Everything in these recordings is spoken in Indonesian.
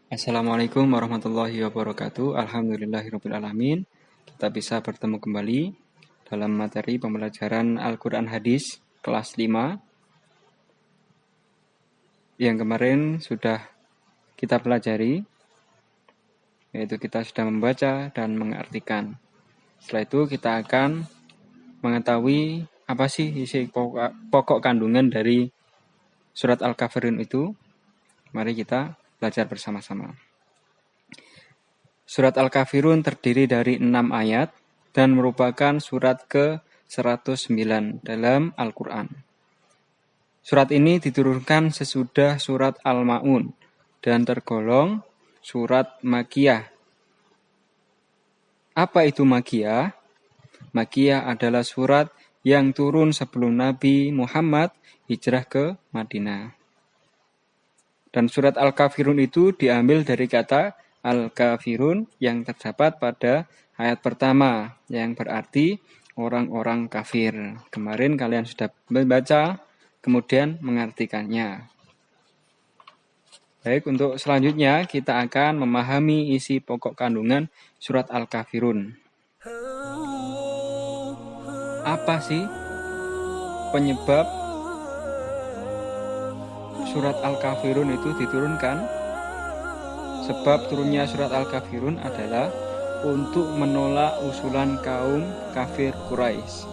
Assalamualaikum warahmatullahi wabarakatuh. Alhamdulillahirrabbilalamin. Kita bisa bertemu kembali dalam materi pembelajaran Al-Quran Hadis kelas 5 yang kemarin sudah kita pelajari, yaitu kita sudah membaca dan mengartikan. Setelah itu kita akan mengetahui apa sih isi pokok kandungan dari surat Al-Kafirun itu. Mari kita belajar bersama-sama. Surat Al-Kafirun terdiri dari 6 ayat dan merupakan surat ke-109 dalam Al-Quran. Surat ini diturunkan sesudah surat Al-Ma'un dan tergolong surat Makkiyah. Apa itu Makkiyah? Makkiyah adalah surat yang turun sebelum Nabi Muhammad hijrah ke Madinah. Dan surat Al-Kafirun itu diambil dari kata Al-Kafirun yang terdapat pada ayat pertama, yang berarti orang-orang kafir. Kemarin kalian sudah membaca, kemudian mengartikannya. Baik, untuk selanjutnya kita akan memahami isi pokok kandungan surat Al-Kafirun. Apa sih penyebab surat Al-Kafirun itu diturunkan? Sebab turunnya surat Al-Kafirun adalah untuk menolak usulan kaum kafir Quraisy.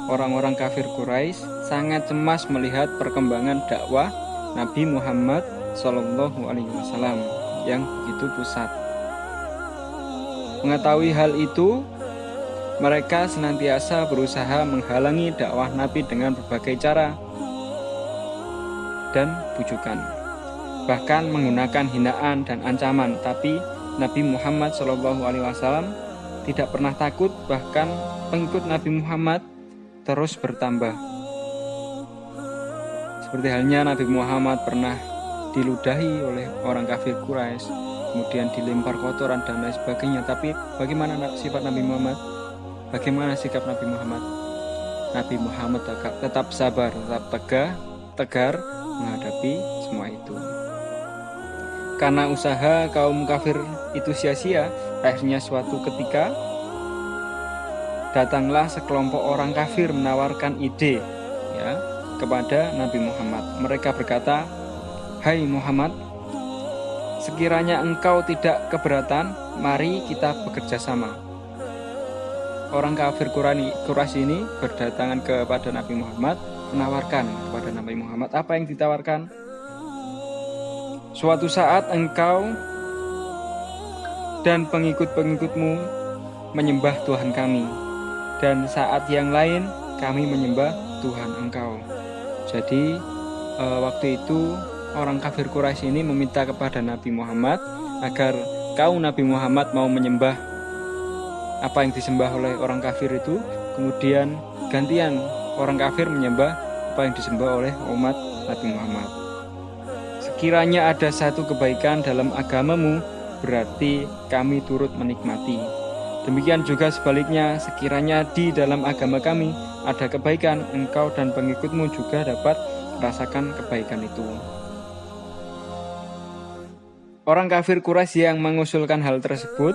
Orang-orang kafir Quraisy sangat cemas melihat perkembangan dakwah Nabi Muhammad SAW yang begitu pusat. Mengetahui hal itu, mereka senantiasa berusaha menghalangi dakwah Nabi dengan berbagai cara dan bujukan, bahkan menggunakan hinaan dan ancaman. Tapi Nabi Muhammad SAW tidak pernah takut, bahkan pengikut Nabi Muhammad terus bertambah. Seperti halnya Nabi Muhammad pernah diludahi oleh orang kafir Quraisy, kemudian dilempar kotoran dan lain sebagainya. Tapi bagaimana sifat Nabi Muhammad? Bagaimana sikap Nabi Muhammad? Nabi Muhammad tetap sabar, tetap tegar menghadapi semua itu. Karena usaha kaum kafir itu sia-sia, akhirnya suatu ketika datanglah sekelompok orang kafir menawarkan ide kepada Nabi Muhammad. Mereka berkata, "Hai Muhammad, sekiranya engkau tidak keberatan, mari kita bekerja sama." Orang kafir Quraisy ini berdatangan kepada Nabi Muhammad, menawarkan kepada Nabi Muhammad. Apa yang ditawarkan? Suatu saat engkau dan pengikut-pengikutmu menyembah Tuhan kami, dan saat yang lain kami menyembah Tuhan engkau. Jadi waktu itu orang kafir Quraisy ini meminta kepada Nabi Muhammad agar kaum Nabi Muhammad mau menyembah apa yang disembah oleh orang kafir itu, kemudian gantian orang kafir menyembah apa yang disembah oleh umat Nabi Muhammad. Sekiranya ada satu kebaikan dalam agamamu, berarti kami turut menikmati. Demikian juga sebaliknya, sekiranya di dalam agama kami ada kebaikan, engkau dan pengikutmu juga dapat merasakan kebaikan itu. Orang kafir Quraisy yang mengusulkan hal tersebut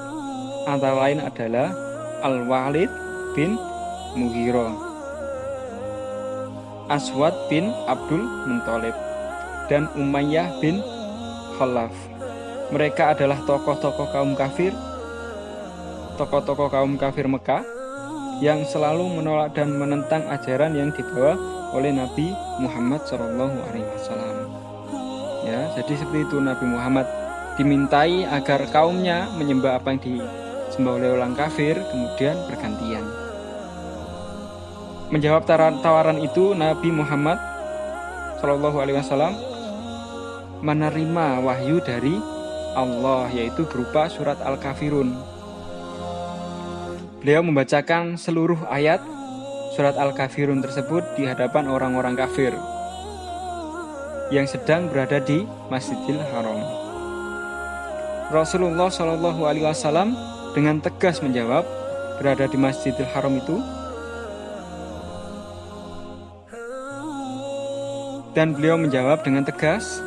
antara lain adalah Al-Walid bin Mughirah, Aswad bin Abdul Muthalib, dan Umayyah bin Khalaf. Mereka adalah tokoh-tokoh kaum kafir Mekah yang selalu menolak dan menentang ajaran yang dibawa oleh Nabi Muhammad SAW. Ya, jadi seperti itu, Nabi Muhammad dimintai agar kaumnya menyembah apa yang disembah oleh orang kafir, kemudian bergantian. Menjawab tawaran itu, Nabi Muhammad SAW menerima wahyu dari Allah, yaitu berupa surat Al-Kafirun. Beliau membacakan seluruh ayat surat Al-Kafirun tersebut di hadapan orang-orang kafir yang sedang berada di Masjidil Haram. Rasulullah SAW dengan tegas menjawab, berada di Masjidil Haram itu, dan beliau menjawab dengan tegas,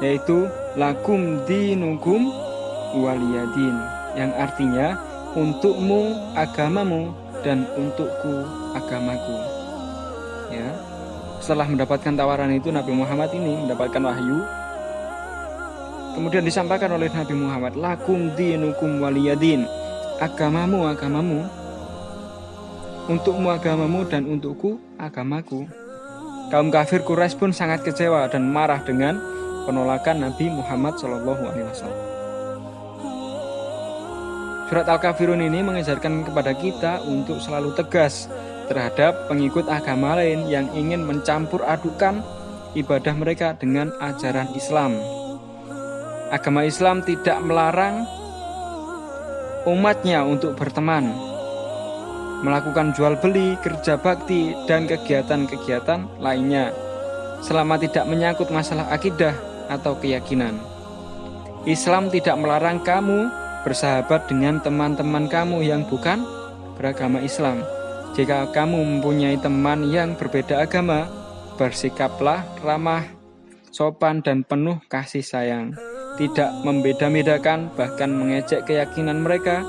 yaitu lakum dinukum waliyadin, yang artinya untukmu agamamu dan untukku agamaku. Ya, setelah mendapatkan tawaran itu, Nabi Muhammad ini mendapatkan wahyu, kemudian disampaikan oleh Nabi Muhammad, lakum dinukum waliyadin, agamamu agamamu, untukmu agamamu dan untukku agamaku. Kaum kafir Quraisy pun sangat kecewa dan marah dengan penolakan Nabi Muhammad SAW. Surat Al-Kafirun ini mengajarkan kepada kita untuk selalu tegas terhadap pengikut agama lain yang ingin mencampur adukan ibadah mereka dengan ajaran Islam. Agama Islam tidak melarang umatnya untuk berteman, melakukan jual beli, kerja bakti, dan kegiatan-kegiatan lainnya selama tidak menyangkut masalah akidah atau keyakinan. Islam tidak melarang kamu bersahabat dengan teman-teman kamu yang bukan beragama Islam. Jika kamu mempunyai teman yang berbeda agama, bersikaplah ramah, sopan, dan penuh kasih sayang. Tidak membeda-bedakan, bahkan mengejek keyakinan mereka.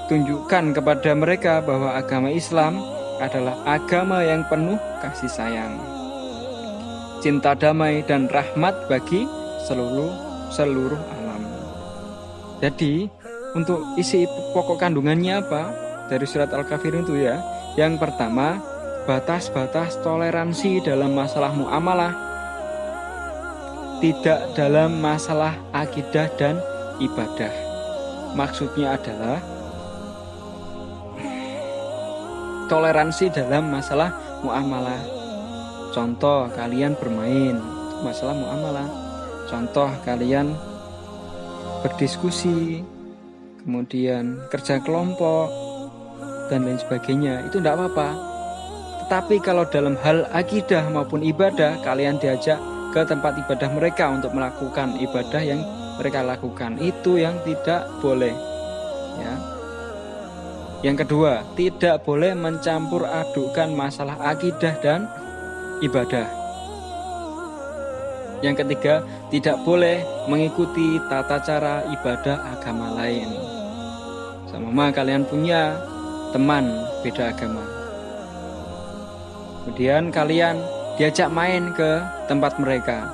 Tunjukkan kepada mereka bahwa agama Islam adalah agama yang penuh kasih sayang, cinta damai, dan rahmat bagi seluruh alam. Jadi, untuk isi pokok kandungannya apa dari surat Al-Kafirun itu ya? Yang pertama, batas-batas toleransi dalam masalah muamalah, tidak dalam masalah akidah dan ibadah. Maksudnya adalah toleransi dalam masalah muamalah. Contoh, kalian bermain, masalah muamalah. Contoh, kalian berdiskusi, kemudian kerja kelompok, dan lain sebagainya, itu tidak apa-apa. Tetapi kalau dalam hal akidah maupun ibadah, kalian diajak ke tempat ibadah mereka untuk melakukan ibadah yang mereka lakukan, itu yang tidak boleh. Ya. Yang kedua, tidak boleh mencampur adukan masalah akidah dan ibadah. Yang ketiga, tidak boleh mengikuti tata cara ibadah agama lain. Sama kalian punya teman beda agama, kemudian kalian diajak main ke tempat mereka,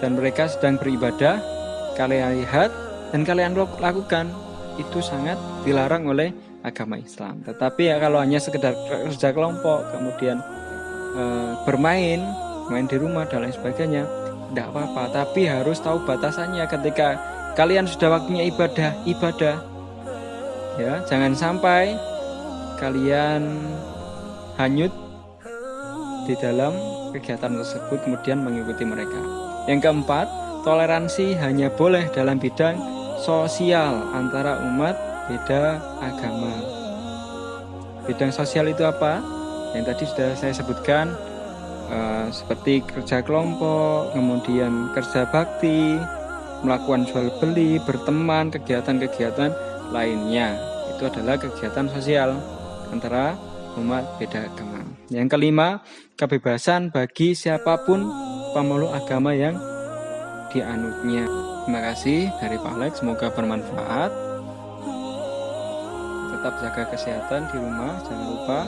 dan mereka sedang beribadah, kalian lihat dan kalian lakukan, itu sangat dilarang oleh agama Islam. Tetapi ya kalau hanya sekedar kerja kelompok, kemudian bermain, main di rumah dan lain sebagainya, tidak apa-apa. Tapi harus tahu batasannya. Ketika kalian sudah waktunya ibadah, ya, jangan sampai kalian hanyut di dalam kegiatan tersebut kemudian mengikuti mereka. Yang keempat, toleransi hanya boleh dalam bidang sosial antara umat beda agama. Bidang sosial itu apa? Yang tadi sudah saya sebutkan, seperti kerja kelompok, kemudian kerja bakti, melakukan jual beli, berteman, kegiatan-kegiatan lainnya. Itu adalah kegiatan sosial antara umat beda agama. Yang kelima, kebebasan bagi siapapun pemeluk agama yang dianutnya. Terima kasih dari Pak Alex, semoga bermanfaat. Tetap jaga kesehatan di rumah, jangan lupa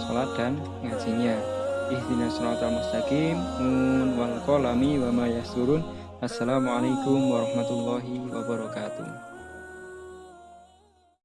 sholat dan ngajinya. Ihdinas shiratal mustaqim, nun wal qalami wa ma yasturun. Assalamualaikum warahmatullahi wabarakatuh.